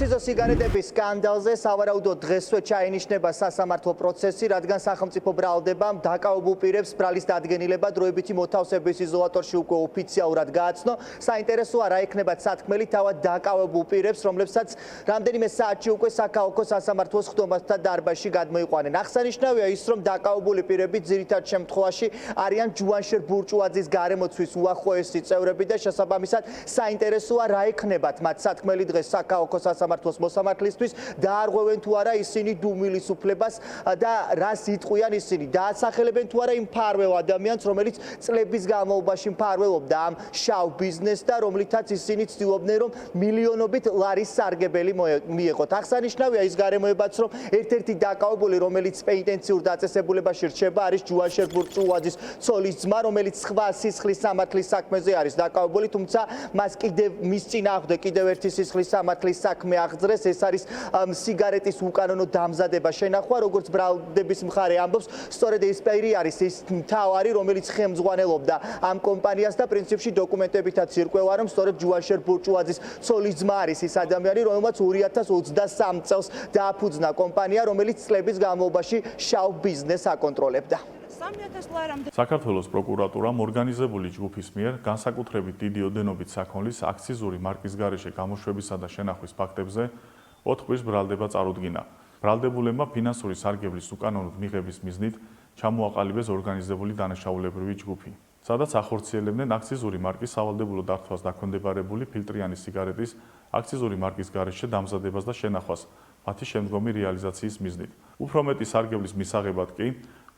Akcizo სიგარეტების სკანდალზე სავარაუდოდ დღესვე ჩაინიშნება სასამართლო პროცესი, რადგან სახელმწიფო ბრალდებამ დაკავებულ პირებს ბრალის დადგენილება დროებითი მოთავსების იზოლატორში უკვე ოფიციალურად გააცნო. საინტერესოა რა ექნება სათქმელი თავად დაკავებულ პირებს, რომლებსაც რამდენიმე საათში უკვე საქალაქო სასამართლოს ხდომათა დარბაზში გადმოიყვანენ. აღსანიშნავია ის, რომ დაკავებული პირები ძირითად შემთხვევაში არიან ჯუანშერ ბურჭუაძის გარემოცვის უახლოესი წევრები და შესაბამისად საინტერესოა რა ექნებათ მათ სათქმელი დღეს საქალაქო სასამართლოს მოსამართლისთვის დაარღვევენ თუ არა ისინი დუმილის უფლებას და რას იტყვიან ისინი დაასახელებენ თუ არა იმ მფარველ ადამიანს რომელიც წლების განმავლობაში მფარველობდა ამ შავ ბიზნესს და რომლითაც ისინი ცდილობდნენ რომ მილიონობით ლარის სარგებელი მიეღოთ. აღსანიშნავია ის გარემოებაც რომ ერთ-ერთი დაკავებული რომელიც პენიტენციურ დაწესებულებაში რჩება არის ჯუანშერ ბურჭუაძის ცოლის ძმა რომელიც სხვა სისხლის სამართლის საქმეზე არის დაკავებული თუმცა მას კიდევ მის წინააღმდეგ კიდევ ერთი სისხლის სამართლის საქმე აღძრეს ეს არის სიგარეტის უკანონო დამზადება შენახვა როგორც ბრალდების მხარე ამბობს სწორედ ეს პირი არის ის მთავარი რომელიც ხელმძღვანელობდა ამ კომპანიას და პრინციპში დოკუმენტებითაც ირკვევა რომ სწორედ ჯუანშერ ბურჭუაძის ცოლის ძმა არის ის ადამიანი რომელმაც 2023 წელს დააფუძნა კომპანია რომელიც წლების განმავლობაში შავ ბიზნესს აკონტროლებდა. საქართველოს პროკურატურამ ორგანიზებული ჯგუფის მიერ განსაკუთრებით დიდი ოდენობით საქონლის აქციზური მარკის გარეშე გამოშვებისა და შენახვის ფაქტებზე 4 კვირს ბრალდება წარუდგინა. ბრალდებულებმა ფინანსური სარგებლის უკანონოდ მიღების მიზნით ჩამოაყალიბეს ორგანიზებული დანაშაულებრივი ჯგუფი, სადაც ახორციელებდნენ აქციზური მარკის სავალდებულო დართვას დაქვემდებარებული ფილტრიანი სიგარეტის აქციზური მარკის გარეშე დამზადებას და შენახვას მათი შემდგომი რეალიზაციის მიზნით. უფრო მეტი სარგებლის მისაღებად კი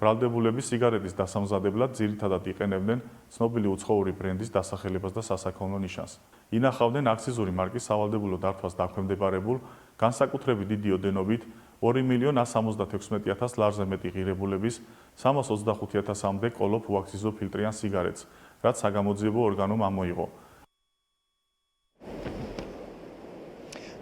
ბრალდებულები სიგარეტის დასამზადებლად ძირითადად იყენებდნენ ცნობილი უცხოური ბრენდის დასახელებას და სასაქონლო ნიშანს. ინახავდნენ აქციზური მარკის სავალდებულო დართვას დაქვემდებარებულ განსაკუთრებით დიდი ოდენობით 2.176.000 ლარზე მეტი ღირებულების 325.000-მდე კოლოფ უაქციზო ფილტრიან სიგარეტს, რაც საგამოძიებო ორგანომ ამოიღო.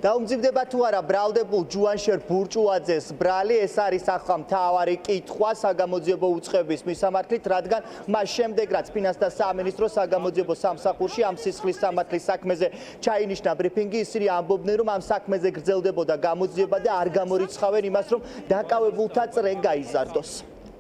დაუმძიმდება თუ არა ბრალდებულ ჯუანშერ ბურჭუაძეს ბრალი ეს არის ახლა მთავარი კითხვა საგამოძიებო უწყების მისამართლით რადგან მას შემდეგ რაც ფინანსთა სამინისტრო საგამოძიებო სამსახურში ამ სისხლის სამართლის საქმეზე ჩაინიშნა ბრიფინგი ისინი ამბობდნენ რომ ამ საქმეზე გრძელდებოდა გამოძიება და არ გამორიცხავენ იმას რომ დაკავებულთა წრე გაიზარდოს.